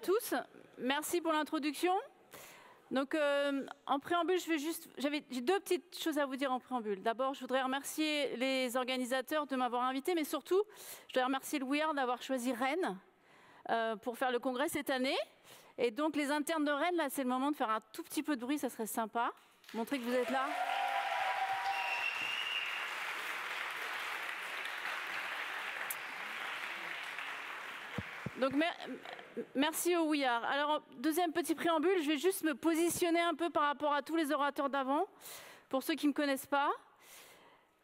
tous. Merci pour l'introduction. Donc, en préambule, j'ai deux petites choses à vous dire en préambule. D'abord, je voudrais remercier les organisateurs de m'avoir invité, mais surtout, je voudrais remercier le We Are d'avoir choisi Rennes pour faire le congrès cette année. Et donc, les internes de Rennes, là, c'est le moment de faire un tout petit peu de bruit, ça serait sympa. Montrer que vous êtes là. Donc, merci au We Are. Alors, deuxième petit préambule, je vais juste me positionner un peu par rapport à tous les orateurs d'avant, pour ceux qui ne me connaissent pas.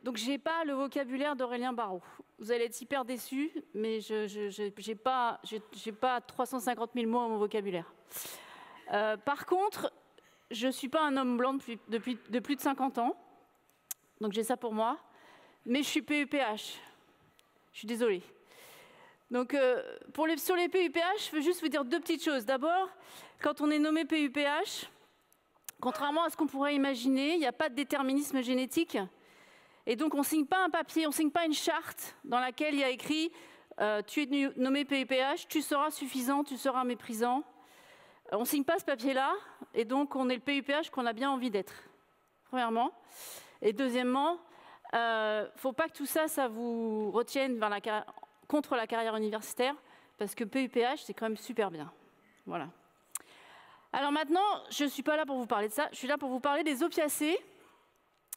Donc, je n'ai pas le vocabulaire d'Aurélien Barraud. Vous allez être hyper déçus, mais je n'ai pas 350 000 mots à mon vocabulaire. Par contre, je ne suis pas un homme blanc de plus de 50 ans, donc j'ai ça pour moi, mais je suis PUPH. Je suis désolée. Donc, sur les PUPH, je veux juste vous dire deux petites choses. D'abord, quand on est nommé PUPH, contrairement à ce qu'on pourrait imaginer, il n'y a pas de déterminisme génétique. Et donc, on ne signe pas un papier, on ne signe pas une charte dans laquelle il y a écrit tu es nommé PUPH, tu seras suffisant, tu seras méprisant. On ne signe pas ce papier-là, et donc on est le PUPH qu'on a bien envie d'être, premièrement. Et deuxièmement, il ne faut pas que tout ça, ça vous retienne contre la carrière universitaire, parce que PUPH, c'est quand même super bien. Voilà. Alors maintenant, je ne suis pas là pour vous parler de ça, je suis là pour vous parler des opiacés.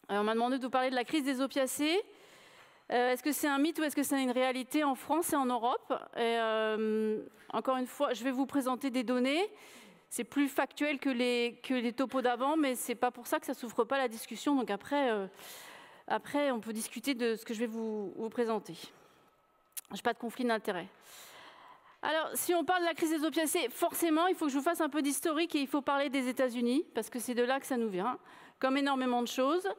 On m'a demandé de vous parler de la crise des opiacés. Est-ce que c'est un mythe ou est-ce que c'est une réalité en France et en Europe? Et, encore une fois, je vais vous présenter des données. C'est plus factuel que les topos d'avant, mais ce n'est pas pour ça que ça ne s'ouvre pas la discussion. Donc après, on peut discuter de ce que je vais vous présenter. Je n'ai pas de conflit d'intérêt. Alors, si on parle de la crise des opiacés, forcément, il faut que je vous fasse un peu d'historique et il faut parler des États-Unis, parce que c'est de là que ça nous vient, comme énormément de choses.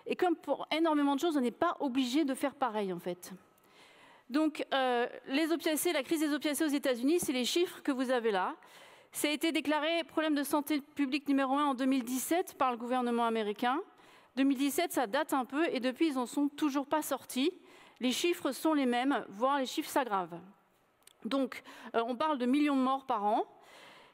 Et comme pour énormément de choses, on n'est pas obligé de faire pareil, en fait. Donc, les opiacés, la crise des opiacés aux États-Unis, c'est les chiffres que vous avez là. Ça a été déclaré problème de santé publique numéro 1 en 2017 par le gouvernement américain. 2017, ça date un peu, et depuis, ils n'en sont toujours pas sortis. Les chiffres sont les mêmes, voire les chiffres s'aggravent. Donc, on parle de millions de morts par an.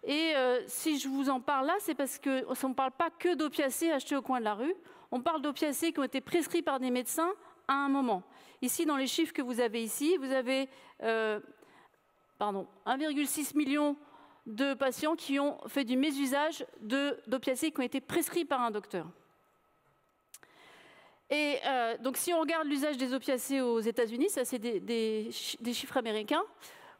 Et si je vous en parle là, c'est parce qu'on ne parle pas que d'opiacés achetés au coin de la rue. On parle d'opiacés qui ont été prescrits par des médecins à un moment. Ici, dans les chiffres que vous avez ici, vous avez 1,6 million de patients qui ont fait du mésusage d'opiacés qui ont été prescrits par un docteur. Et donc, si on regarde l'usage des opiacés aux États-Unis, ça c'est des chiffres américains,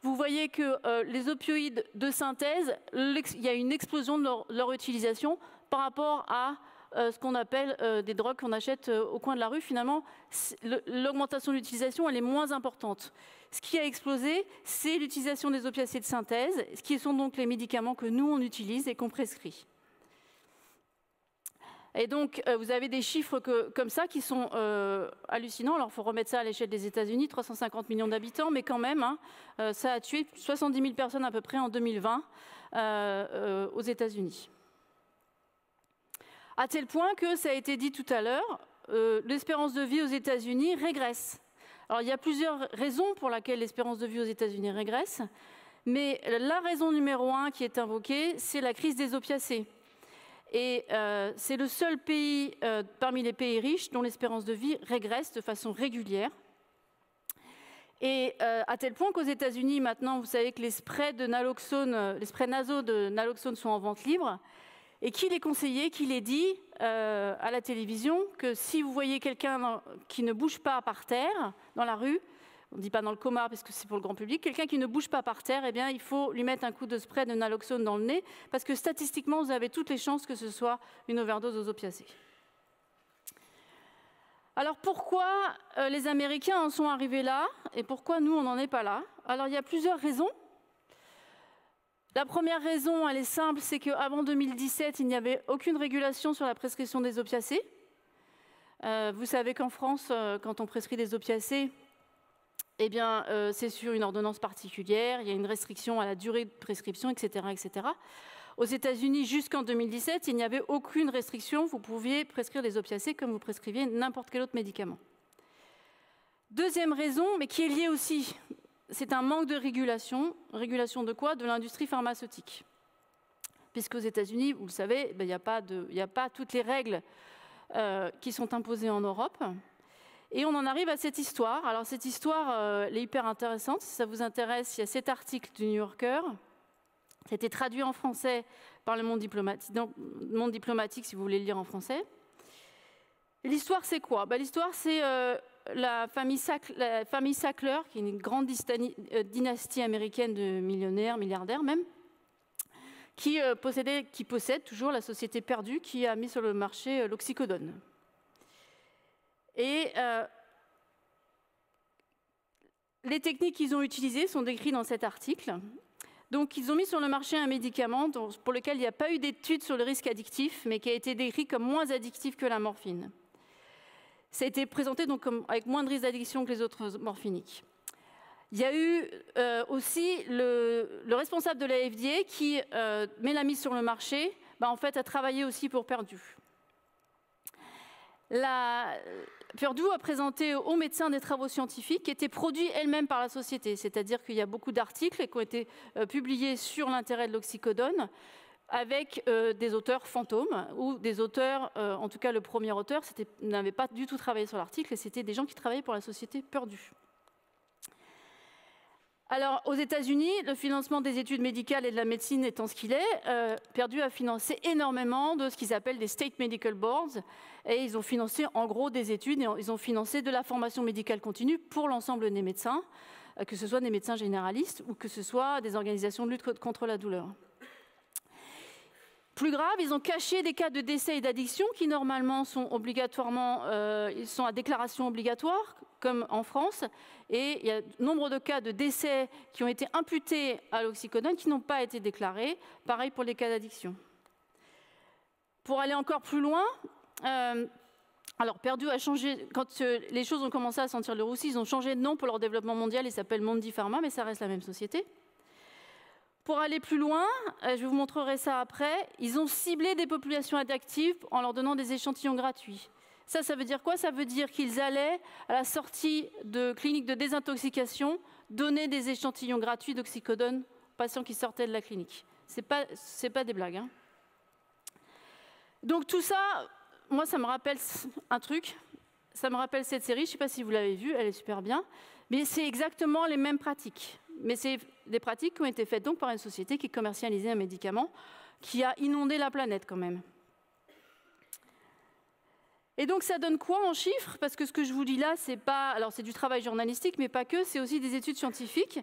vous voyez que les opioïdes de synthèse, il y a une explosion de leur utilisation par rapport à ce qu'on appelle des drogues qu'on achète au coin de la rue. Finalement, l'augmentation de l'utilisation, elle est moins importante. Ce qui a explosé, c'est l'utilisation des opiacés de synthèse, ce qui sont donc les médicaments que nous, on utilise et qu'on prescrit. Et donc, vous avez des chiffres comme ça qui sont hallucinants. Alors, il faut remettre ça à l'échelle des États-Unis, 350 millions d'habitants, mais quand même, hein, ça a tué 70 000 personnes à peu près en 2020 aux États-Unis. À tel point que, ça a été dit tout à l'heure, l'espérance de vie aux États-Unis régresse. Alors, il y a plusieurs raisons pour lesquelles l'espérance de vie aux États-Unis régresse, mais la raison numéro 1 qui est invoquée, c'est la crise des opiacés. Et c'est le seul pays parmi les pays riches dont l'espérance de vie régresse de façon régulière. Et à tel point qu'aux États-Unis, maintenant, vous savez que les sprays nasaux de naloxone sont en vente libre. Et qu'il est conseillé, qu'il est dit à la télévision que si vous voyez quelqu'un qui ne bouge pas par terre dans la rue, on ne dit pas dans le coma parce que c'est pour le grand public, quelqu'un qui ne bouge pas par terre, eh bien, il faut lui mettre un coup de spray de naloxone dans le nez parce que statistiquement, vous avez toutes les chances que ce soit une overdose aux opiacés. Alors pourquoi les Américains en sont arrivés là et pourquoi nous, on n'en est pas là? Alors il y a plusieurs raisons. La première raison, elle est simple, c'est qu'avant 2017, il n'y avait aucune régulation sur la prescription des opiacés. Vous savez qu'en France, quand on prescrit des opiacés, eh bien, c'est sur une ordonnance particulière, il y a une restriction à la durée de prescription, etc., etc. Aux États-Unis, jusqu'en 2017, il n'y avait aucune restriction. Vous pouviez prescrire des opiacés comme vous prescriviez n'importe quel autre médicament. Deuxième raison, mais qui est liée aussi c'est un manque de régulation. Régulation de quoi? De l'industrie pharmaceutique. Puisqu'aux États-Unis, vous le savez, il n'y a pas toutes les règles qui sont imposées en Europe. Et on en arrive à cette histoire. Alors cette histoire, elle est hyper intéressante. Si ça vous intéresse, il y a cet article du New Yorker. C'était traduit en français par le Monde diplomatique, si vous voulez le lire en français. L'histoire, c'est quoi? L'histoire, c'est la famille Sackler, qui est une grande dynastie américaine de millionnaires, milliardaires même, qui possède toujours la société Perdue, qui a mis sur le marché l'oxycodone. Et les techniques qu'ils ont utilisées sont décrites dans cet article. Donc, ils ont mis sur le marché un médicament pour lequel il n'y a pas eu d'études sur le risque addictif, mais qui a été décrit comme moins addictif que la morphine. Ça a été présenté donc avec moins de risque d'addiction que les autres morphiniques. Il y a eu aussi le responsable de la FDA qui met la mise sur le marché, en fait, a travaillé aussi pour Purdue. Purdue a présenté aux médecins des travaux scientifiques qui étaient produits elles-mêmes par la société, c'est-à-dire qu'il y a beaucoup d'articles qui ont été publiés sur l'intérêt de l'oxycodone avec des auteurs fantômes ou des auteurs, en tout cas le premier auteur n'avait pas du tout travaillé sur l'article et c'était des gens qui travaillaient pour la société Purdue. Alors, aux États-Unis, le financement des études médicales et de la médecine étant ce qu'il est, Purdue a financé énormément de ce qu'ils appellent des State Medical Boards, et ils ont financé en gros des études, et ils ont financé de la formation médicale continue pour l'ensemble des médecins, que ce soit des médecins généralistes ou que ce soit des organisations de lutte contre la douleur. Plus grave, ils ont caché des cas de décès et d'addiction qui normalement sont obligatoirement, ils sont à déclaration obligatoire, comme en France, et il y a nombre de cas de décès qui ont été imputés à l'oxycodone qui n'ont pas été déclarés, pareil pour les cas d'addiction. Pour aller encore plus loin, alors Purdue a changé, quand les choses ont commencé à sentir le roussi, ils ont changé de nom pour leur développement mondial, ils s'appellent Mondi Pharma, mais ça reste la même société. Pour aller plus loin, je vous montrerai ça après, ils ont ciblé des populations addictives en leur donnant des échantillons gratuits. Ça veut dire quoi? Ça veut dire qu'ils allaient, à la sortie de cliniques de désintoxication, donner des échantillons gratuits d'oxycodone aux patients qui sortaient de la clinique. C'est pas des blagues. Hein. Donc tout ça, moi, ça me rappelle un truc. Ça me rappelle cette série, je ne sais pas si vous l'avez vue, elle est super bien. Mais c'est exactement les mêmes pratiques. Mais c'est des pratiques qui ont été faites donc par une société qui commercialisait un médicament qui a inondé la planète quand même. Et donc ça donne quoi en chiffres? Parce que ce que je vous dis là, c'est du travail journalistique, mais pas que, c'est aussi des études scientifiques.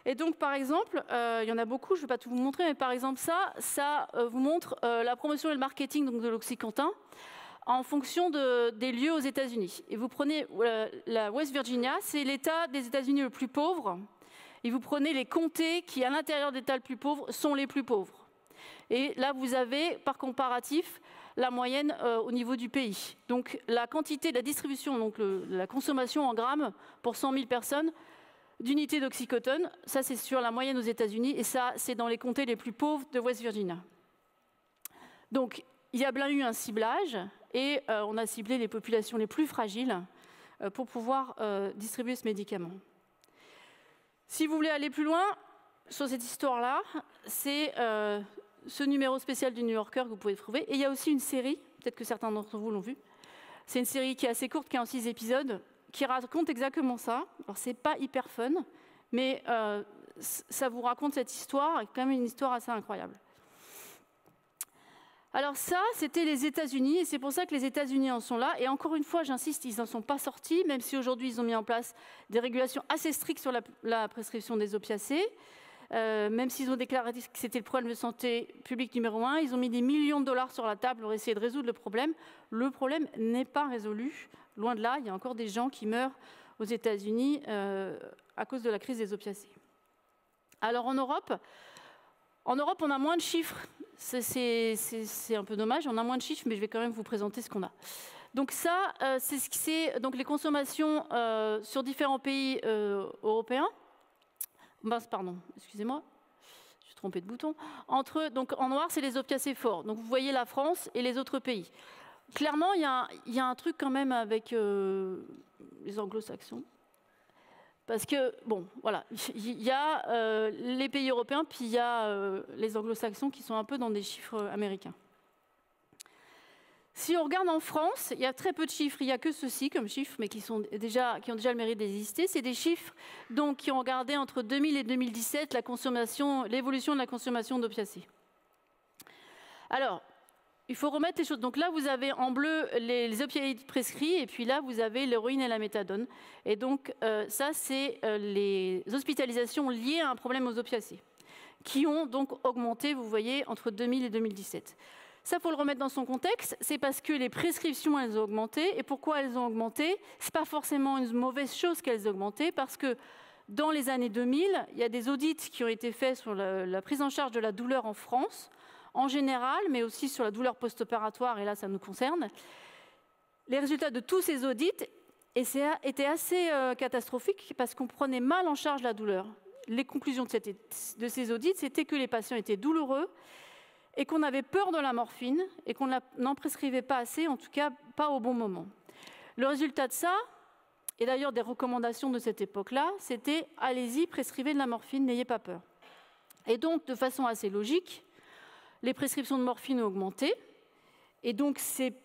Et donc par exemple, il y en a beaucoup, je ne vais pas tout vous montrer, mais par exemple ça vous montre la promotion et le marketing donc, de l'Oxycontin en fonction des lieux aux États-Unis. Et vous prenez la West Virginia, c'est l'État des États-Unis le plus pauvre, et vous prenez les comtés qui, à l'intérieur de l'État le plus pauvre, sont les plus pauvres. Et là, vous avez, par comparatif, la moyenne au niveau du pays. Donc la quantité, la distribution, donc la consommation en grammes pour 100 000 personnes d'unités d'oxycodone, ça c'est sur la moyenne aux États-Unis, et ça c'est dans les comtés les plus pauvres de West Virginia. Donc il y a bien eu un ciblage, et on a ciblé les populations les plus fragiles pour pouvoir distribuer ce médicament. Si vous voulez aller plus loin sur cette histoire-là, c'est ce numéro spécial du New Yorker que vous pouvez trouver. Et il y a aussi une série, peut-être que certains d'entre vous l'ont vu. C'est une série qui est assez courte, qui est en 6 épisodes, qui raconte exactement ça. Alors, c'est pas hyper fun, mais ça vous raconte cette histoire, et quand même une histoire assez incroyable. Alors ça, c'était les États-Unis, et c'est pour ça que les États-Unis en sont là. Et encore une fois, j'insiste, ils n'en sont pas sortis, même si aujourd'hui, ils ont mis en place des régulations assez strictes sur la prescription des opiacés. Même s'ils ont déclaré que c'était le problème de santé publique numéro 1, ils ont mis des millions de dollars sur la table pour essayer de résoudre le problème. Le problème n'est pas résolu. Loin de là, il y a encore des gens qui meurent aux États-Unis à cause de la crise des opiacés. Alors en Europe, on a moins de chiffres. C'est un peu dommage, on a moins de chiffres, mais je vais quand même vous présenter ce qu'on a. Donc ça, c'est donc les consommations sur différents pays européens. Pardon, excusez-moi, je suis trompée de bouton. Donc en noir, c'est les opiacés forts. Donc vous voyez la France et les autres pays. Clairement, il y a un truc quand même avec les anglo-saxons. Parce que, bon, voilà, il y a les pays européens, puis il y a les anglo-saxons qui sont un peu dans des chiffres américains. Si on regarde en France, il y a très peu de chiffres, il n'y a que ceux-ci comme chiffres, mais qui ont déjà le mérite d'exister. C'est des chiffres donc, qui ont regardé entre 2000 et 2017 l'évolution de la consommation d'opiacés. Alors, il faut remettre les choses. Donc là, vous avez en bleu les opioïdes prescrits, et puis là, vous avez l'héroïne et la méthadone. Et donc, ça, c'est les hospitalisations liées à un problème aux opiacés, qui ont donc augmenté, vous voyez, entre 2000 et 2017. Ça, il faut le remettre dans son contexte. C'est parce que les prescriptions, elles ont augmenté. Et pourquoi elles ont augmenté? Ce n'est pas forcément une mauvaise chose qu'elles aient augmenté, parce que dans les années 2000, il y a des audits qui ont été faits sur la prise en charge de la douleur en France, en général, mais aussi sur la douleur post-opératoire, et là, ça nous concerne. Les résultats de tous ces audits étaient assez catastrophiques, parce qu'on prenait mal en charge la douleur. Les conclusions de ces audits, c'était que les patients étaient douloureux, et qu'on avait peur de la morphine, et qu'on n'en prescrivait pas assez, en tout cas pas au bon moment. Le résultat de ça, et d'ailleurs des recommandations de cette époque-là, c'était « allez-y, prescrivez de la morphine, n'ayez pas peur ». Et donc, de façon assez logique, les prescriptions de morphine ont augmenté, et donc c'est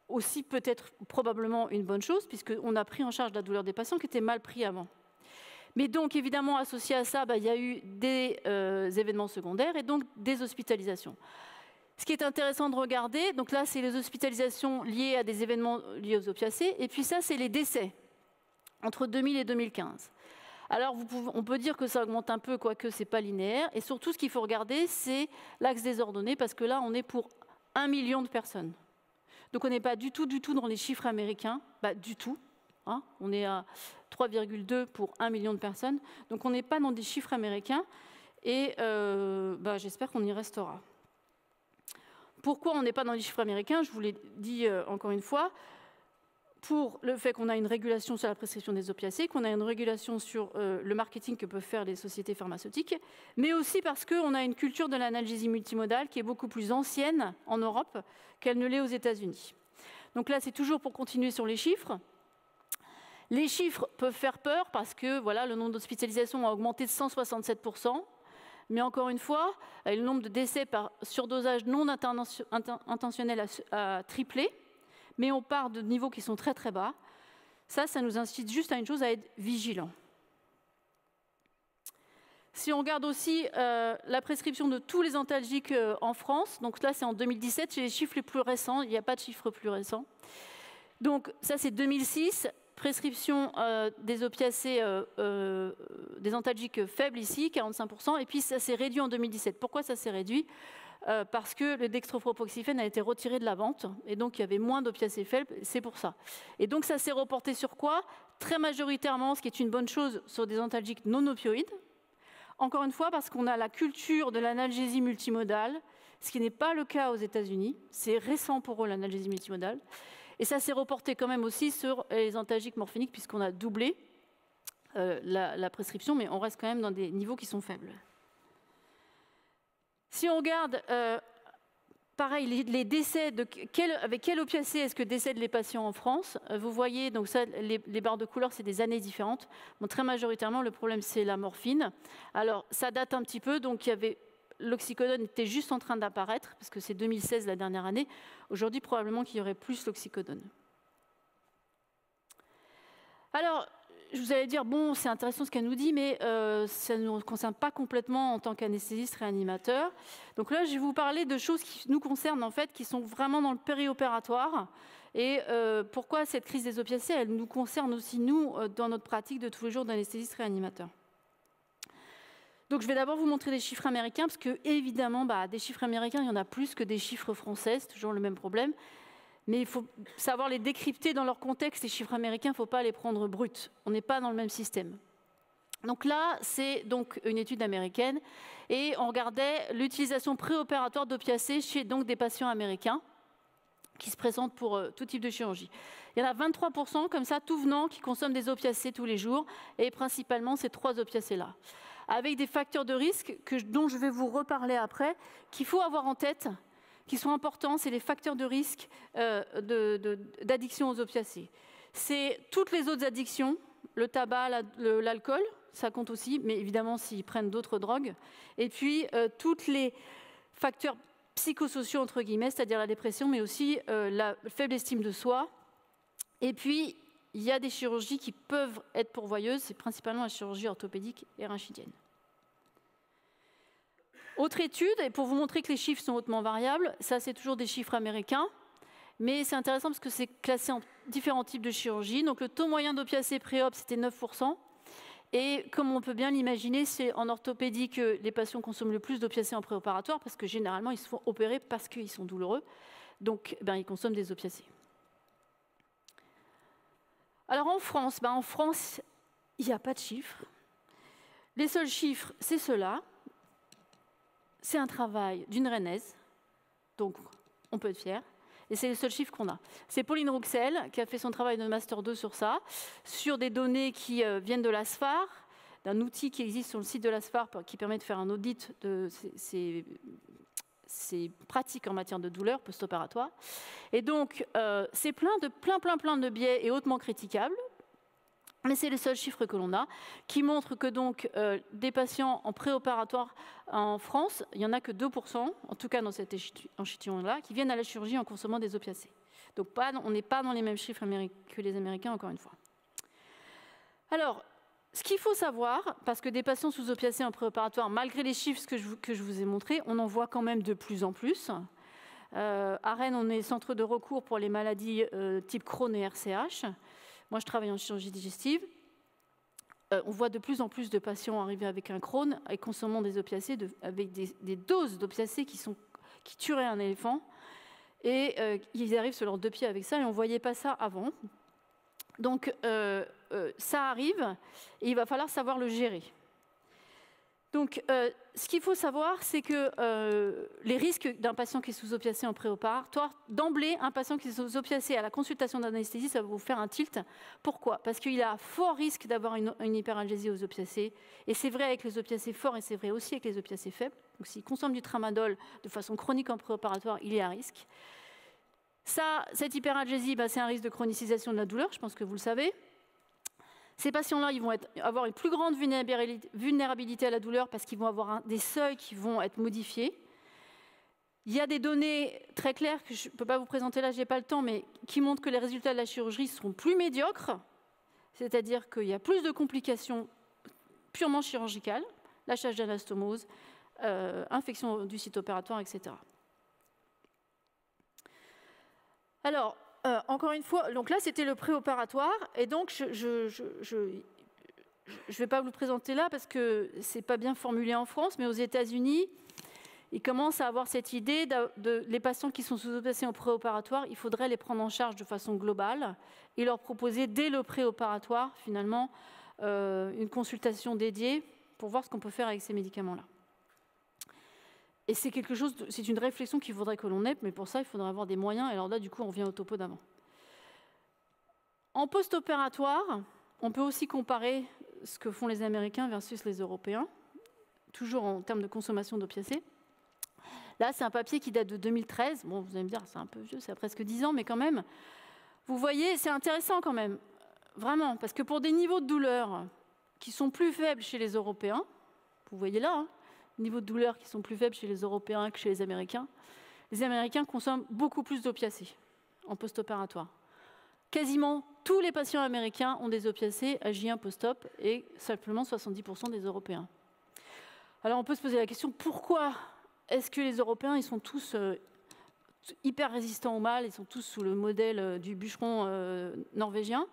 aussi peut-être probablement une bonne chose, puisqu'on a pris en charge la douleur des patients qui étaient mal pris avant. Mais donc, évidemment, associé à ça, il y a eu des événements secondaires et donc des hospitalisations. Ce qui est intéressant de regarder, donc là, c'est les hospitalisations liées à des événements liés aux opiacés, et puis ça, c'est les décès entre 2000 et 2015. Alors, on peut dire que ça augmente un peu, quoique ce n'est pas linéaire, et surtout, ce qu'il faut regarder, c'est l'axe des ordonnées, parce que là, on est pour 1 million de personnes. Donc, on n'est pas du tout dans les chiffres américains, du tout. Hein, on est à 3,2 pour 1 million de personnes. Donc on n'est pas dans des chiffres américains et j'espère qu'on y restera. Pourquoi on n'est pas dans les chiffres américains? Je vous l'ai dit encore une fois, pour le fait qu'on a une régulation sur la prescription des opiacés, qu'on a une régulation sur le marketing que peuvent faire les sociétés pharmaceutiques, mais aussi parce qu'on a une culture de l'analgésie multimodale qui est beaucoup plus ancienne en Europe qu'elle ne l'est aux États-Unis. Donc là, c'est toujours pour continuer sur les chiffres. Les chiffres peuvent faire peur parce que voilà, le nombre d'hospitalisations a augmenté de 167%. Mais encore une fois, le nombre de décès par surdosage non intentionnel a triplé. Mais on part de niveaux qui sont très très bas. Ça nous incite juste à une chose, à être vigilant. Si on regarde aussi la prescription de tous les antalgiques en France, donc là c'est en 2017, c'est les chiffres les plus récents, il n'y a pas de chiffres plus récents. Donc ça c'est 2006. Prescription des opiacés, des antalgiques faibles ici, 45%, et puis ça s'est réduit en 2017. Pourquoi ça s'est réduit? Parce que le dextropropoxyphène a été retiré de la vente, et donc il y avait moins d'opiacés faibles, c'est pour ça. Et donc ça s'est reporté sur quoi? Très majoritairement, ce qui est une bonne chose, sur des antalgiques non opioïdes. Encore une fois, parce qu'on a la culture de l'analgésie multimodale, ce qui n'est pas le cas aux États-Unis. C'est récent pour eux, l'analgésie multimodale. Et ça s'est reporté quand même aussi sur les antalgiques morphiniques, puisqu'on a doublé la prescription, mais on reste quand même dans des niveaux qui sont faibles. Si on regarde, pareil, les décès, avec quel opiacé est-ce que décèdent les patients en France? Vous voyez, donc ça, les barres de couleur, c'est des années différentes. Bon, très majoritairement, le problème, c'est la morphine. Alors, ça date un petit peu, donc il y avait... L'oxycodone était juste en train d'apparaître, parce que c'est 2016 la dernière année. Aujourd'hui, probablement qu'il y aurait plus l'oxycodone. Alors, je vous allais dire, bon, c'est intéressant ce qu'elle nous dit, mais ça ne nous concerne pas complètement en tant qu'anesthésiste réanimateur. Donc là, je vais vous parler de choses qui nous concernent, en fait, qui sont vraiment dans le périopératoire. Et pourquoi cette crise des opiacés, elle nous concerne aussi, nous, dans notre pratique de tous les jours d'anesthésiste réanimateur. Donc je vais d'abord vous montrer des chiffres américains, parce que évidemment, des chiffres américains, il y en a plus que des chiffres français, c'est toujours le même problème. Mais il faut savoir les décrypter dans leur contexte, les chiffres américains, il ne faut pas les prendre bruts. On n'est pas dans le même système. Donc là, c'est donc une étude américaine, et on regardait l'utilisation préopératoire d'opiacés chez donc des patients américains qui se présentent pour tout type de chirurgie. Il y en a 23% comme ça, tout venant, qui consomment des opiacés tous les jours, et principalement ces 3 opiacés-là, avec des facteurs de risque dont je vais vous reparler après, qu'il faut avoir en tête, qui sont importants, c'est les facteurs de risque d'addiction aux opiacés. C'est toutes les autres addictions, le tabac, l'alcool, ça compte aussi, mais évidemment s'ils prennent d'autres drogues. Et puis, tous les facteurs psychosociaux, entre guillemets, c'est-à-dire la dépression, mais aussi la faible estime de soi. Et puis, il y a des chirurgies qui peuvent être pourvoyeuses, c'est principalement la chirurgie orthopédique et rachidienne. Autre étude, et pour vous montrer que les chiffres sont hautement variables, ça c'est toujours des chiffres américains, mais c'est intéressant parce que c'est classé en différents types de chirurgie. Donc le taux moyen d'opiacés pré-op, c'était 9%. Et comme on peut bien l'imaginer, c'est en orthopédie que les patients consomment le plus d'opiacés en préopératoire, parce que généralement, ils se font opérer parce qu'ils sont douloureux. Donc, ils consomment des opiacés. Alors en France, il n'y a pas de chiffres. Les seuls chiffres, c'est ceux-là. C'est un travail d'une rennaise, donc on peut être fier. Et c'est les seuls chiffres qu'on a. C'est Pauline Rouxel qui a fait son travail de Master 2 sur ça, sur des données qui viennent de l'ASFAR, d'un outil qui existe sur le site de l'ASFAR qui permet de faire un audit de ces pratiques en matière de douleur post-opératoire. Et donc, c'est plein de biais et hautement critiquables. Mais c'est les seuls chiffres que l'on a, qui montrent que donc des patients en préopératoire en France, il n'y en a que 2%, en tout cas dans cet échantillon-là, qui viennent à la chirurgie en consommant des opiacés. Donc on n'est pas dans les mêmes chiffres que les Américains, encore une fois. Alors, ce qu'il faut savoir, parce que des patients sous opiacés en préopératoire, malgré les chiffres que je vous ai montrés, on en voit quand même de plus en plus. À Rennes, on est centre de recours pour les maladies type Crohn et RCH. Moi, je travaille en chirurgie digestive. On voit de plus en plus de patients arriver avec un Crohn et consommant des opiacés, avec des doses d'opiacés qui tueraient un éléphant. Et ils arrivent sur leurs deux pieds avec ça, et on ne voyait pas ça avant. Donc, ça arrive, et il va falloir savoir le gérer. Donc, ce qu'il faut savoir, c'est que les risques d'un patient qui est sous opiacé en préopératoire, d'emblée, un patient qui est sous opiacé à la consultation d'anesthésie, ça va vous faire un tilt. Pourquoi? Parce qu'il a fort risque d'avoir une hyperalgésie aux opiacés. Et c'est vrai avec les opiacés forts et c'est vrai aussi avec les opiacés faibles. Donc, s'il consomme du tramadol de façon chronique en préopératoire, il est à risque. Cette hyperalgésie, c'est un risque de chronicisation de la douleur, je pense que vous le savez. Ces patients-là, ils vont avoir une plus grande vulnérabilité à la douleur parce qu'ils vont avoir des seuils qui vont être modifiés. Il y a des données très claires que je ne peux pas vous présenter là, je n'ai pas le temps, mais qui montrent que les résultats de la chirurgie seront plus médiocres, c'est-à-dire qu'il y a plus de complications purement chirurgicales, lâchage d'anastomose, infection du site opératoire, etc. Alors, encore une fois, donc là c'était le préopératoire, et donc je ne vais pas vous le présenter là parce que ce n'est pas bien formulé en France, mais aux États-Unis, ils commencent à avoir cette idée les patients qui sont sous-opiacés en préopératoire, il faudrait les prendre en charge de façon globale et leur proposer dès le préopératoire, finalement, une consultation dédiée pour voir ce qu'on peut faire avec ces médicaments-là. Et c'est c'est une réflexion qu'il faudrait que l'on ait, mais pour ça, il faudrait avoir des moyens. Et alors là, du coup, on revient au topo d'avant. En post-opératoire, on peut aussi comparer ce que font les Américains versus les Européens, toujours en termes de consommation d'opiacés. Là, c'est un papier qui date de 2013. Bon, vous allez me dire, c'est un peu vieux, c'est à presque 10 ans, mais quand même. Vous voyez, c'est intéressant quand même, vraiment, parce que pour des niveaux de douleur qui sont plus faibles chez les Européens, vous voyez là, niveaux de douleur qui sont plus faibles chez les Européens que chez les Américains consomment beaucoup plus d'opiacés en post-opératoire. Quasiment tous les patients américains ont des opiacés à J1 post-op et simplement 70% des Européens. Alors on peut se poser la question, pourquoi est-ce que les Européens ils sont tous hyper résistants au mal, ils sont tous sous le modèle du bûcheron norvégien?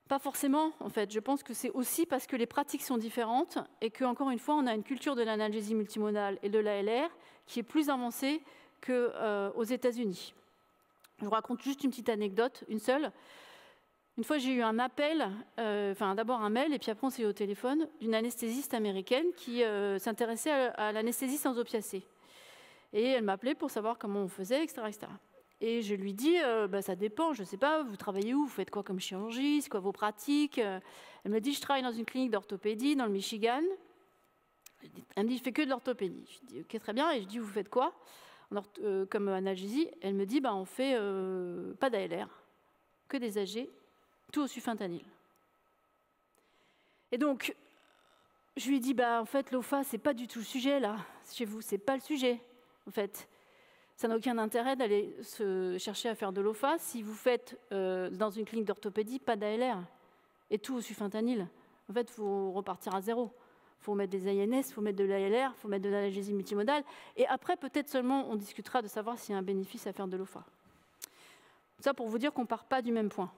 Pas forcément, en fait. Je pense que c'est aussi parce que les pratiques sont différentes et qu'encore une fois, on a une culture de l'analgésie multimodale et de l'ALR qui est plus avancée qu'aux États-Unis. Je vous raconte juste une petite anecdote, une seule. Une fois, j'ai eu un appel, d'abord un mail et puis après on s'est eu au téléphone, d'une anesthésiste américaine qui s'intéressait à l'anesthésie sans opiacés. Et elle m'appelait pour savoir comment on faisait, etc., etc. Et je lui dis, ça dépend, je ne sais pas, vous travaillez où, vous faites quoi comme chirurgie, c'est quoi vos pratiques? Elle me dit, je travaille dans une clinique d'orthopédie dans le Michigan. Elle me dit, je fais que de l'orthopédie. Je dis, ok, très bien. Et je dis, vous faites quoi comme analgésie? Elle me dit, on fait pas d'ALR, que des AG, tout au sufentanil. Et donc, je lui ai dit, en fait, l'OFA, c'est pas du tout le sujet, là. Chez vous, c'est pas le sujet, en fait. Ça n'a aucun intérêt d'aller se chercher à faire de l'OFA si vous faites, dans une clinique d'orthopédie, pas d'ALR et tout au sulfentanyl. En fait, il faut repartir à zéro. Il faut mettre des INS, il faut mettre de l'ALR, il faut mettre de l'analgésie multimodale. Et après, peut-être seulement, on discutera de savoir s'il y a un bénéfice à faire de l'OFA. Ça pour vous dire qu'on ne part pas du même point.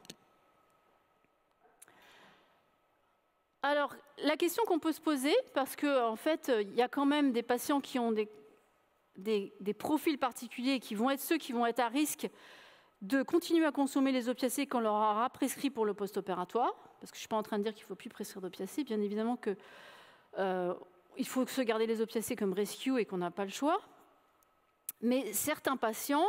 Alors, la question qu'on peut se poser, parce qu'en fait, il y a quand même des patients qui ont des profils particuliers qui vont être ceux qui vont être à risque de continuer à consommer les opiacés qu'on leur aura prescrit pour le post-opératoire, parce que je ne suis pas en train de dire qu'il ne faut plus prescrire d'opiacés, bien évidemment qu'il faut se garder les opiacés comme rescue et qu'on n'a pas le choix. Mais certains patients,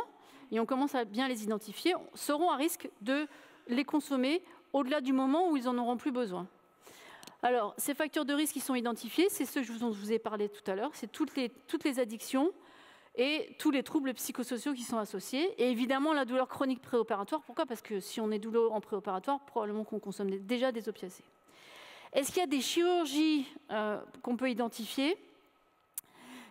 et on commence à bien les identifier, seront à risque de les consommer au-delà du moment où ils n'en auront plus besoin. Alors, ces facteurs de risque qui sont identifiés, c'est ceux dont je vous ai parlé tout à l'heure, c'est toutes les addictions et tous les troubles psychosociaux qui sont associés. Et évidemment, la douleur chronique préopératoire. Pourquoi? Parce que si on est douloureux en préopératoire, probablement qu'on consomme déjà des opiacés. Est-ce qu'il y a des chirurgies qu'on peut identifier?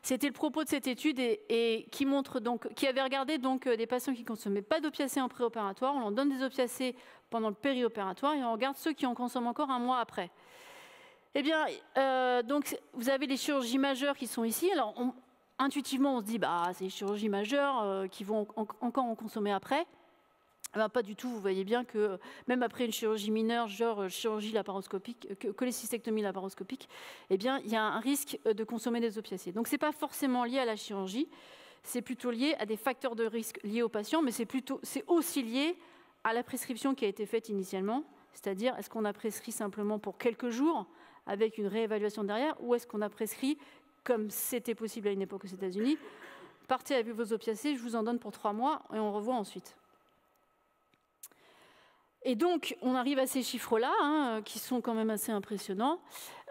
C'était le propos de cette étude et qui avait regardé des patients qui ne consommaient pas d'opiacés en préopératoire. On leur donne des opiacés pendant le périopératoire et on regarde ceux qui en consomment encore un mois après. Eh bien, donc, vous avez les chirurgies majeures qui sont ici. Alors, intuitivement, on se dit, c'est les chirurgies majeures qui vont encore en consommer après. Pas du tout. Vous voyez bien que même après une chirurgie mineure, genre chirurgie laparoscopique, cholécystectomie laparoscopique, eh bien, il y a un risque de consommer des opiacés. Donc, ce n'est pas forcément lié à la chirurgie. C'est plutôt lié à des facteurs de risque liés au patient, mais c'est aussi lié à la prescription qui a été faite initialement. C'est-à-dire, est-ce qu'on a prescrit simplement pour quelques jours avec une réévaluation derrière, ou est-ce qu'on a prescrit, comme c'était possible à une époque aux États-Unis, partez avec vos opiacés, je vous en donne pour 3 mois et on revoit ensuite. Et donc, on arrive à ces chiffres-là, qui sont quand même assez impressionnants.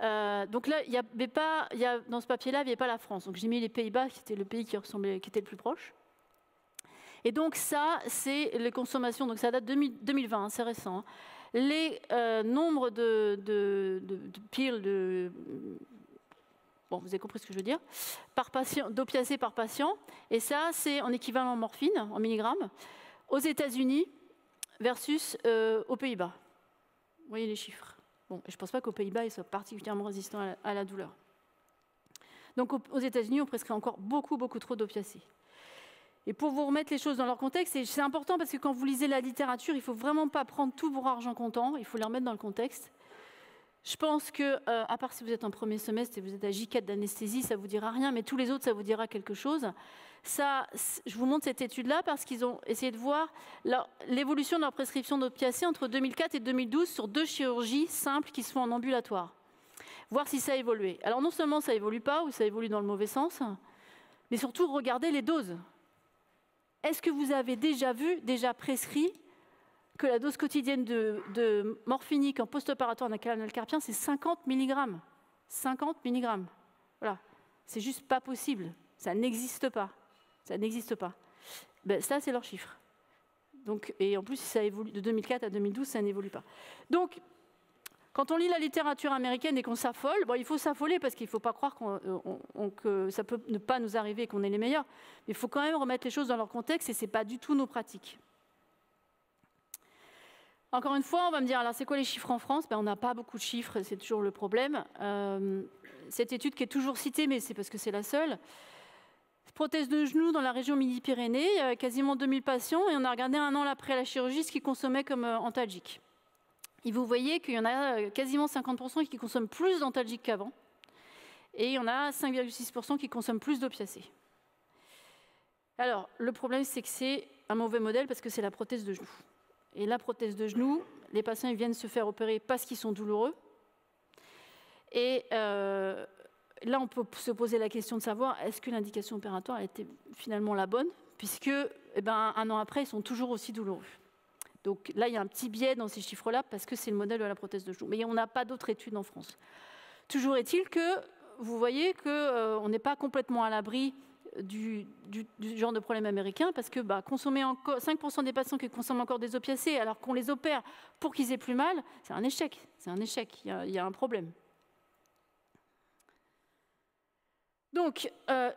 Donc là, dans ce papier-là, il n'y avait pas la France. Donc j'ai mis les Pays-Bas, qui était le pays qui était le plus proche. Et donc ça, c'est les consommations, donc ça date de 2020, c'est récent. Les nombres de piles bon, vous avez compris ce que je veux dire, d'opiacés par patient. Et ça, c'est en équivalent morphine, en milligrammes, aux États-Unis versus aux Pays-Bas. Vous voyez les chiffres. Bon, je ne pense pas qu'aux Pays-Bas, ils soient particulièrement résistants à la douleur. Donc aux États-Unis, on prescrit encore beaucoup trop d'opiacés. Et pour vous remettre les choses dans leur contexte, et c'est important parce que quand vous lisez la littérature, il ne faut vraiment pas prendre tout pour argent comptant, il faut les remettre dans le contexte. Je pense que, à part si vous êtes en premier semestre et vous êtes à J4 d'anesthésie, ça ne vous dira rien, mais tous les autres, ça vous dira quelque chose. Ça, je vous montre cette étude-là parce qu'ils ont essayé de voir l'évolution de leur prescription d'opiacés entre 2004 et 2012 sur 2 chirurgies simples qui se font en ambulatoire. Voir si ça a évolué. Alors non seulement ça n'évolue pas, ou ça évolue dans le mauvais sens, mais surtout regardez les doses. Est-ce que vous avez déjà prescrit que la dose quotidienne de morphinique en post-opératoire d'un canal carpien, c'est 50 mg. 50 mg. Voilà. C'est juste pas possible. Ça n'existe pas. Ça n'existe pas. Ben, ça, c'est leur chiffre. Donc, et en plus, ça évolue de 2004 à 2012, ça n'évolue pas. Donc, quand on lit la littérature américaine et qu'on s'affole, bon, il faut s'affoler parce qu'il ne faut pas croire que ça peut ne pas nous arriver et qu'on est les meilleurs. Mais il faut quand même remettre les choses dans leur contexte et ce n'est pas du tout nos pratiques. Encore une fois, on va me dire, alors c'est quoi les chiffres en France? Ben, on n'a pas beaucoup de chiffres, c'est toujours le problème. Cette étude qui est toujours citée, mais c'est parce que c'est la seule. Prothèse de genou dans la région Midi-Pyrénées, il y avait quasiment 2000 patients et on a regardé 1 an après la chirurgie ce qu'ils consommaient comme antalgiques. Et vous voyez qu'il y en a quasiment 50% qui consomment plus d'antalgiques qu'avant. Et il y en a 5,6% qui consomment plus d'opiacés. Alors, le problème, c'est que c'est un mauvais modèle parce que c'est la prothèse de genou. Et la prothèse de genou, les patients ils viennent se faire opérer parce qu'ils sont douloureux. Et là, on peut se poser la question de savoir est-ce que l'indication opératoire a été finalement la bonne, puisque 1 an après, ils sont toujours aussi douloureux. Donc là, il y a un petit biais dans ces chiffres-là parce que c'est le modèle de la prothèse de genou. Mais on n'a pas d'autres études en France. Toujours est-il que vous voyez qu'on n'est pas complètement à l'abri du genre de problème américain, parce que consommer encore 5% des patients qui consomment encore des opiacés alors qu'on les opère pour qu'ils aient plus mal, c'est un échec. C'est un échec, il y a un problème. Donc, là,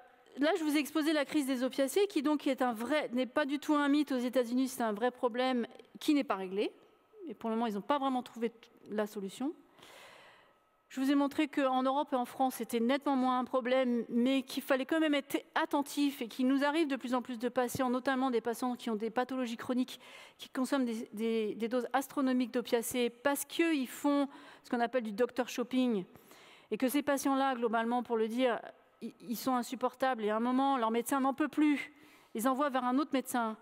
je vous ai exposé la crise des opiacés, qui donc n'est pas du tout un mythe aux États-Unis, c'est un vrai problème qui n'est pas réglé. Et pour le moment, ils n'ont pas vraiment trouvé la solution. Je vous ai montré qu'en Europe et en France, c'était nettement moins un problème, mais qu'il fallait quand même être attentif et qu'il nous arrive de plus en plus de patients, notamment des patients qui ont des pathologies chroniques, qui consomment des doses astronomiques d'opiacés parce qu'ils font ce qu'on appelle du doctor shopping, et que ces patients-là, globalement, pour le dire, ils sont insupportables, et à un moment, leur médecin n'en peut plus. Ils envoient vers un autre médecin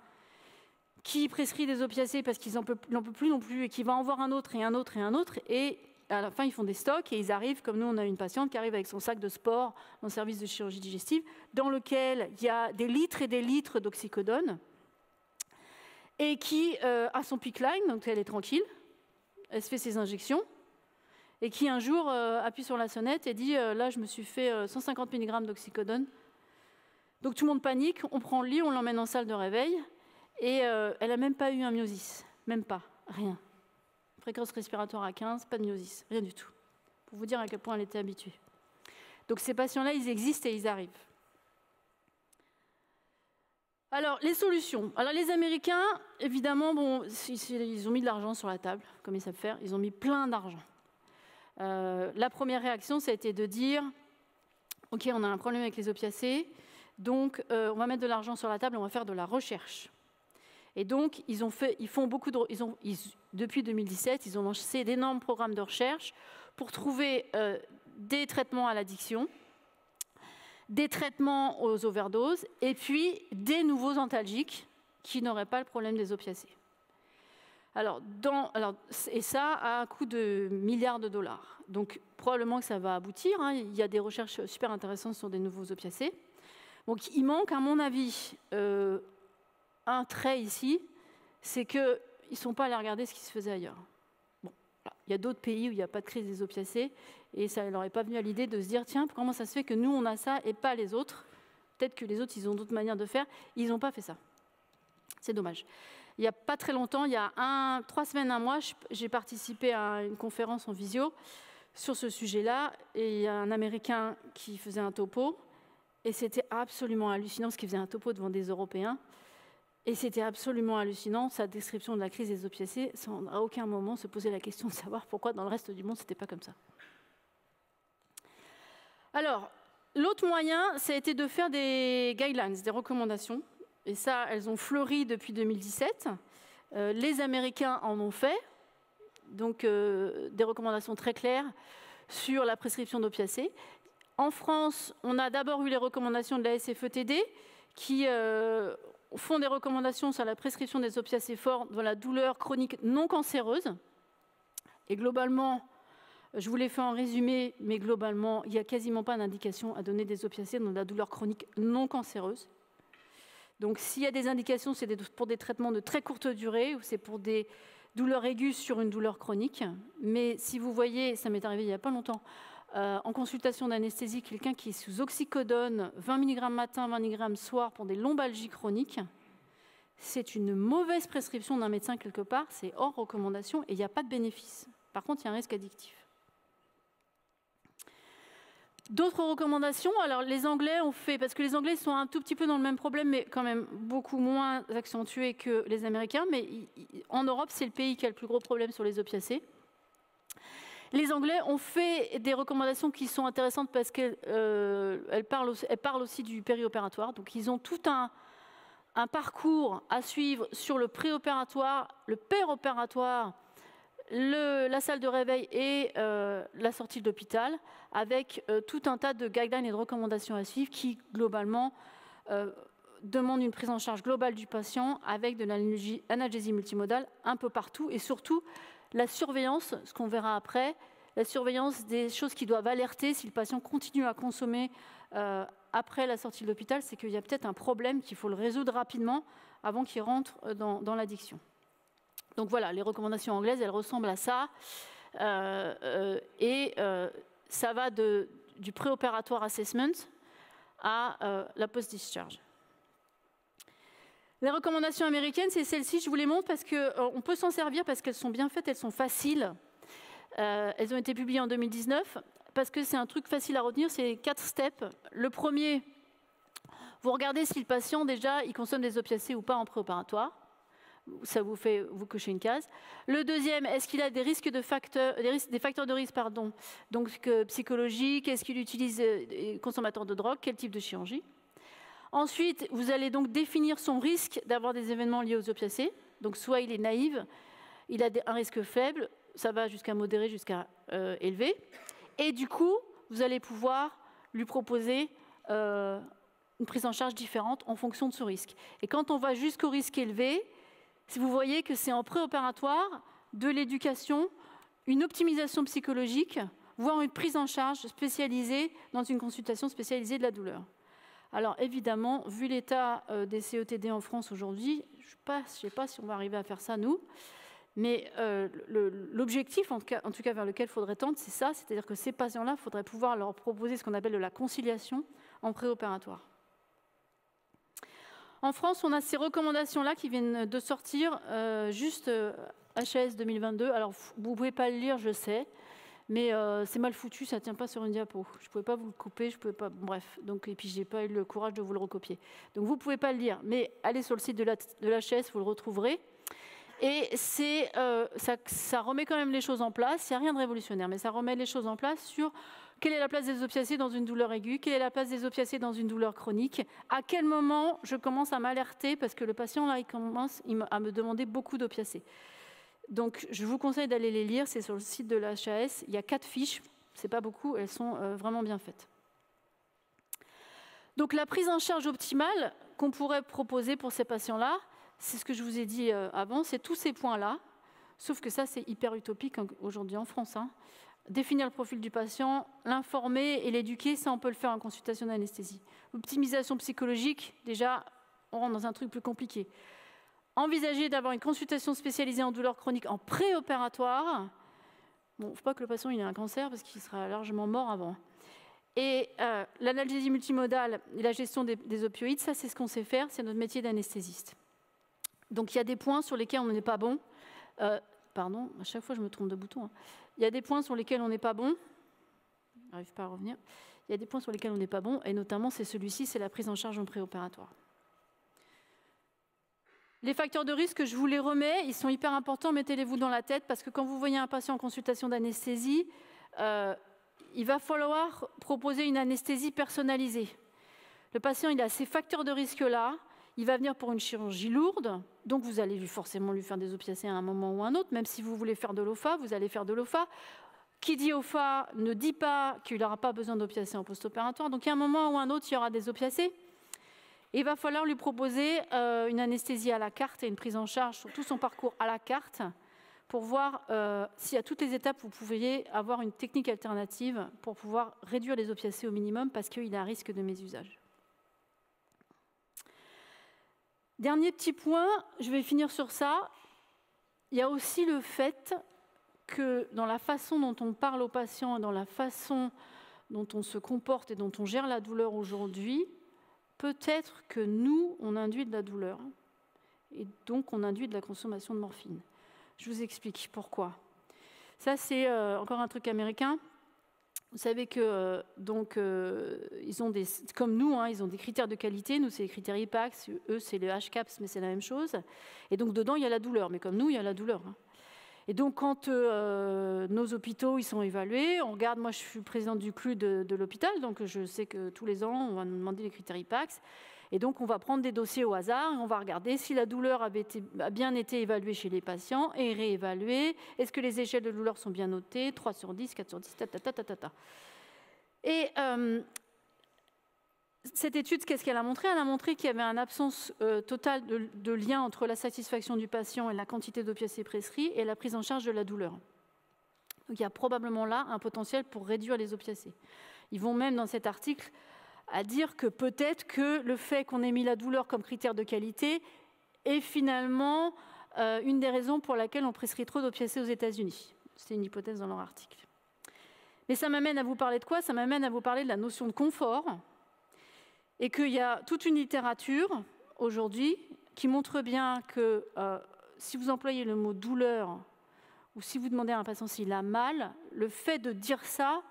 qui prescrit des opiacés parce qu'ils n'en peuvent plus non plus, et qui va en voir un autre, et un autre, et un autre, et à la fin, ils font des stocks, et ils arrivent, comme nous, on a une patiente qui arrive avec son sac de sport dans le service de chirurgie digestive, dans lequel il y a des litres et des litres d'oxycodone, et qui a son PICC line, donc elle est tranquille, elle se fait ses injections, et qui un jour appuie sur la sonnette et dit là, je me suis fait 150 mg d'oxycodone. Donc tout le monde panique, on prend le lit, on l'emmène en salle de réveil, et elle n'a même pas eu un myosis, même pas, rien. Fréquence respiratoire à 15, pas de myosis, rien du tout. Pour vous dire à quel point elle était habituée. Donc ces patients-là, ils existent et ils arrivent. Alors, les solutions. Alors les Américains, évidemment, ils ont mis de l'argent sur la table, comme ils savent faire, ils ont mis plein d'argent. La première réaction, ça a été de dire « Ok, on a un problème avec les opiacés, donc on va mettre de l'argent sur la table, on va faire de la recherche. » Et donc, depuis 2017, ils ont lancé d'énormes programmes de recherche pour trouver des traitements à l'addiction, des traitements aux overdoses, et puis des nouveaux antalgiques qui n'auraient pas le problème des opiacés. Et ça à un coût de milliards de dollars. Donc, probablement que ça va aboutir. Hein. Il y a des recherches super intéressantes sur des nouveaux opiacés. Donc, il manque, à mon avis, un trait ici, c'est qu'ils ne sont pas allés regarder ce qui se faisait ailleurs. Bon, voilà. Il y a d'autres pays où il n'y a pas de crise des opiacés, et ça ne leur est pas venu à l'idée de se dire, tiens, comment ça se fait que nous, on a ça et pas les autres? Peut-être que les autres, ils ont d'autres manières de faire. Ils n'ont pas fait ça. C'est dommage. Il n'y a pas très longtemps, il y a 3 semaines, un mois, j'ai participé à une conférence en visio sur ce sujet-là, et il y a un Américain qui faisait un topo, et c'était absolument hallucinant, parce qu'il faisait un topo devant des Européens. Et c'était absolument hallucinant, sa description de la crise des opiacés, sans à aucun moment se poser la question de savoir pourquoi dans le reste du monde, ce n'était pas comme ça. Alors, l'autre moyen, ça a été de faire des guidelines, des recommandations. Et ça, elles ont fleuri depuis 2017. Les Américains en ont fait, donc des recommandations très claires sur la prescription d'opiacés. En France, on a d'abord eu les recommandations de la SFETD, qui font des recommandations sur la prescription des opiacés forts dans la douleur chronique non cancéreuse. Et globalement, je vous l'ai fait en résumé, mais globalement, il n'y a quasiment pas d'indication à donner des opiacés dans la douleur chronique non cancéreuse. Donc s'il y a des indications, c'est pour des traitements de très courte durée, ou c'est pour des douleurs aiguës sur une douleur chronique. Mais si vous voyez, ça m'est arrivé il n'y a pas longtemps, en consultation d'anesthésie, quelqu'un qui est sous oxycodone, 20 mg matin, 20 mg soir pour des lombalgies chroniques, c'est une mauvaise prescription d'un médecin quelque part, c'est hors recommandation et il n'y a pas de bénéfice. Par contre, il y a un risque addictif. D'autres recommandations, alors les Anglais ont fait, parce que les Anglais sont un tout petit peu dans le même problème, mais quand même beaucoup moins accentué que les Américains, mais en Europe, c'est le pays qui a le plus gros problème sur les opiacés. Les Anglais ont fait des recommandations qui sont intéressantes parce qu'elles parlent aussi du périopératoire. Donc ils ont tout un parcours à suivre sur le préopératoire, le péropératoire, la salle de réveil et la sortie de l'hôpital, avec tout un tas de guidelines et de recommandations à suivre qui, globalement, demandent une prise en charge globale du patient avec de l'analgésie multimodale un peu partout et surtout la surveillance, ce qu'on verra après, la surveillance des choses qui doivent alerter si le patient continue à consommer après la sortie de l'hôpital, c'est qu'il y a peut-être un problème qu'il faut le résoudre rapidement avant qu'il rentre dans l'addiction. Donc voilà, les recommandations anglaises, elles ressemblent à ça. Ça va du préopératoire assessment à la post-discharge. Les recommandations américaines, c'est celles-ci, je vous les montre parce qu'on peut s'en servir parce qu'elles sont bien faites, elles sont faciles. Elles ont été publiées en 2019 parce que c'est un truc facile à retenir, c'est 4 steps. Le premier, vous regardez si le patient, déjà, il consomme des opiacés ou pas en préopératoire. Ça vous fait vous cocher une case. Le deuxième, est-ce qu'il a des facteurs de risque, donc psychologiques, est-ce qu'il utilise des consommateurs de drogue, quel type de chirurgie. Ensuite, vous allez donc définir son risque d'avoir des événements liés aux opiacés. Donc soit il est naïf, il a un risque faible, ça va jusqu'à modéré, jusqu'à élevé. Et du coup, vous allez pouvoir lui proposer une prise en charge différente en fonction de ce risque. Et quand on va jusqu'au risque élevé, si vous voyez que c'est en préopératoire, de l'éducation, une optimisation psychologique, voire une prise en charge spécialisée dans une consultation spécialisée de la douleur. Alors évidemment, vu l'état des CETD en France aujourd'hui, je ne sais pas si on va arriver à faire ça nous, mais l'objectif, en tout cas vers lequel il faudrait tendre, c'est ça, c'est-à-dire que ces patients-là, il faudrait pouvoir leur proposer ce qu'on appelle de la conciliation en préopératoire. En France, on a ces recommandations-là qui viennent de sortir, juste HAS 2022. Alors, vous ne pouvez pas le lire, je sais, mais c'est mal foutu, ça ne tient pas sur une diapo. Je ne pouvais pas vous le couper, je pouvais pas... Bref, donc, et puis je n'ai pas eu le courage de vous le recopier. Donc, vous ne pouvez pas le lire, mais allez sur le site de l'HAS, vous le retrouverez. Et ça remet quand même les choses en place. Il n'y a rien de révolutionnaire, mais ça remet les choses en place sur quelle est la place des opiacés dans une douleur aiguë, quelle est la place des opiacés dans une douleur chronique, à quel moment je commence à m'alerter, parce que le patient, là, il commence à me demander beaucoup d'opiacés. Donc, je vous conseille d'aller les lire, c'est sur le site de l'HAS. Il y a 4 fiches, c'est pas beaucoup, elles sont vraiment bien faites. Donc, la prise en charge optimale qu'on pourrait proposer pour ces patients-là, c'est ce que je vous ai dit avant, c'est tous ces points-là, sauf que ça, c'est hyper utopique aujourd'hui en France. Définir le profil du patient, l'informer et l'éduquer, ça, on peut le faire en consultation d'anesthésie. L'optimisation psychologique, déjà, on rentre dans un truc plus compliqué. Envisager d'avoir une consultation spécialisée en douleur chronique en préopératoire. Bon, il ne faut pas que le patient ait un cancer, parce qu'il sera largement mort avant. Et l'analgésie multimodale et la gestion des opioïdes, ça, c'est ce qu'on sait faire, c'est notre métier d'anesthésiste. Donc, il y a des points sur lesquels on n'est pas bon. Pardon, à chaque fois, je me trompe de bouton. Il y a des points sur lesquels on n'est pas bon. Je n'arrive pas à revenir. Il y a des points sur lesquels on n'est pas bon, et notamment, c'est celui-ci, c'est la prise en charge en préopératoire. Les facteurs de risque, je vous les remets, ils sont hyper importants, mettez-les-vous dans la tête, parce que quand vous voyez un patient en consultation d'anesthésie, il va falloir proposer une anesthésie personnalisée. Le patient, il a ces facteurs de risque-là, il va venir pour une chirurgie lourde, donc vous allez forcément lui faire des opiacés à un moment ou à un autre, même si vous voulez faire de l'OFA, vous allez faire de l'OFA. Qui dit OFA ne dit pas qu'il n'aura pas besoin d'opiacés en post-opératoire, donc il y a un moment ou un autre, il y aura des opiacés. Et il va falloir lui proposer une anesthésie à la carte et une prise en charge sur tout son parcours à la carte pour voir si à toutes les étapes, vous pourriez avoir une technique alternative pour pouvoir réduire les opiacés au minimum parce qu'il a un risque de mésusage. Dernier petit point, je vais finir sur ça. Il y a aussi le fait que dans la façon dont on parle aux patients, dans la façon dont on se comporte et dont on gère la douleur aujourd'hui, peut-être que nous, on induit de la douleur et donc on induit de la consommation de morphine. Je vous explique pourquoi. Ça, c'est encore un truc américain. Vous savez que ils ont des, comme nous, ils ont des critères de qualité. Nous, c'est les critères IPAX. Eux, c'est le HCAPS, mais c'est la même chose. Et donc, dedans, il y a la douleur. Mais comme nous, il y a la douleur. Et donc, quand nos hôpitaux ils sont évalués, on regarde, moi, je suis présidente du CLU de l'hôpital, donc je sais que tous les ans, on va nous demander les critères IPAX. Et donc, on va prendre des dossiers au hasard et on va regarder si la douleur a bien été évaluée chez les patients et réévaluée. Est-ce que les échelles de douleur sont bien notées? 3 sur 10, 4 sur 10, ta. Et cette étude, qu'est-ce qu'elle a montré? Elle a montré qu'il y avait une absence totale de lien entre la satisfaction du patient et la quantité d'opiacés prescrits et la prise en charge de la douleur. Donc, il y a probablement là un potentiel pour réduire les opiacés. Ils vont même, dans cet article, à dire que peut-être que le fait qu'on ait mis la douleur comme critère de qualité est finalement une des raisons pour laquelle on prescrit trop d'opiacés aux États-Unis. C'est une hypothèse dans leur article. Mais ça m'amène à vous parler de quoi? Ça m'amène à vous parler de la notion de confort. Et qu'il y a toute une littérature aujourd'hui qui montre bien que si vous employez le mot douleur ou si vous demandez à un patient s'il a mal, le fait de dire ça,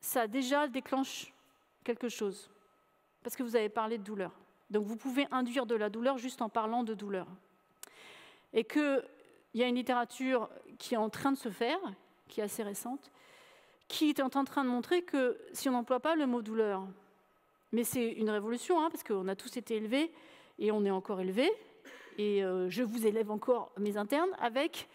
ça déjà déclenche quelque chose. Parce que vous avez parlé de douleur. Donc vous pouvez induire de la douleur juste en parlant de douleur. Et qu'il y a une littérature qui est en train de se faire, qui est assez récente, qui est en train de montrer que si on n'emploie pas le mot douleur, mais c'est une révolution, hein, parce qu'on a tous été élevés, et on est encore élevés, et je vous élève encore mes internes, avec,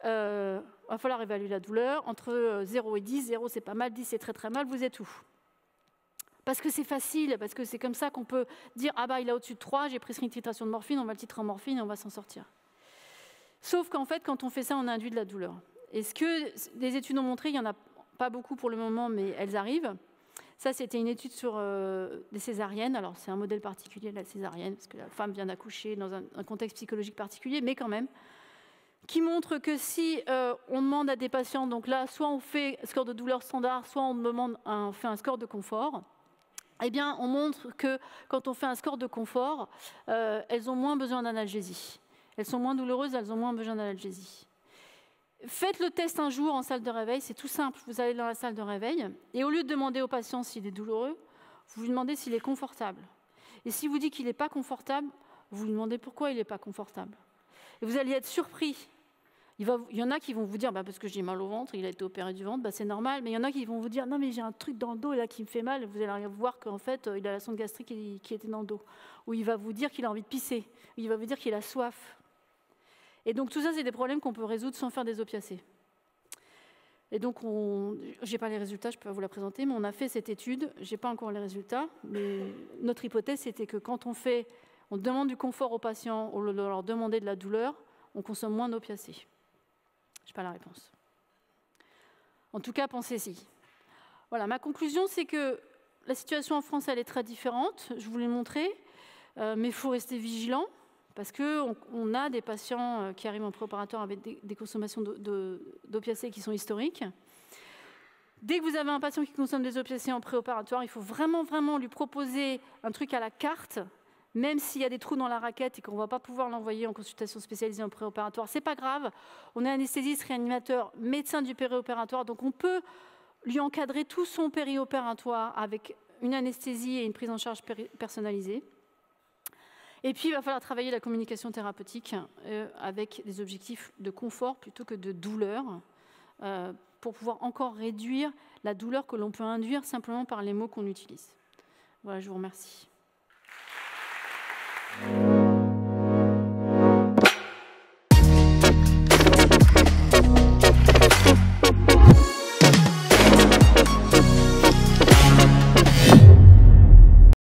va falloir évaluer la douleur, entre 0 et 10, 0 c'est pas mal, 10 c'est très très mal, vous êtes où? Parce que c'est facile, parce que c'est comme ça qu'on peut dire « Ah bah il a au-dessus de 3, j'ai prescrit une titration de morphine, on va le titrer en morphine et on va s'en sortir. » Sauf qu'en fait, quand on fait ça, on induit de la douleur. Et ce que des études ont montré, il n'y en a pas beaucoup pour le moment, mais elles arrivent. Ça, c'était une étude sur des césariennes. Alors, c'est un modèle particulier, la césarienne, parce que la femme vient d'accoucher dans un contexte psychologique particulier, mais quand même, qui montre que si on demande à des patients, donc là, soit on fait un score de douleur standard, soit on fait un score de confort, eh bien, on montre que quand on fait un score de confort, elles ont moins besoin d'analgésie. Elles sont moins douloureuses, elles ont moins besoin d'analgésie. Faites le test un jour en salle de réveil, c'est tout simple. Vous allez dans la salle de réveil, et au lieu de demander au patient s'il est douloureux, vous lui demandez s'il est confortable. Et si vous dites qu'il n'est pas confortable, vous lui demandez pourquoi il n'est pas confortable. Et vous allez être surpris. Il y en a qui vont vous dire parce que j'ai mal au ventre, il a été opéré du ventre, c'est normal. Mais il y en a qui vont vous dire non mais j'ai un truc dans le dos là qui me fait mal. Et vous allez voir qu'en fait il a la sonde gastrique qui était dans le dos. Ou il va vous dire qu'il a envie de pisser. Ou il va vous dire qu'il a soif. Et donc tout ça c'est des problèmes qu'on peut résoudre sans faire des opiacés. Et donc je n'ai pas les résultats, je peux pas vous la présenter, mais on a fait cette étude. Je n'ai pas encore les résultats, mais notre hypothèse c'était que quand on demande du confort aux patients au lieu de leur demander de la douleur, on consomme moins d'opiacés. Je n'ai pas la réponse. En tout cas, pensez-y. Voilà, ma conclusion, c'est que la situation en France, elle est très différente. Je vous l'ai montré, mais il faut rester vigilant parce qu'on a des patients qui arrivent en préopératoire avec des consommations d'opiacés qui sont historiques. Dès que vous avez un patient qui consomme des opiacés en préopératoire, il faut vraiment, vraiment lui proposer un truc à la carte, même s'il y a des trous dans la raquette et qu'on ne va pas pouvoir l'envoyer en consultation spécialisée en préopératoire, ce n'est pas grave. On est anesthésiste, réanimateur, médecin du périopératoire, donc on peut lui encadrer tout son périopératoire avec une anesthésie et une prise en charge personnalisée. Et puis, il va falloir travailler la communication thérapeutique avec des objectifs de confort plutôt que de douleur pour pouvoir encore réduire la douleur que l'on peut induire simplement par les mots qu'on utilise. Voilà, je vous remercie.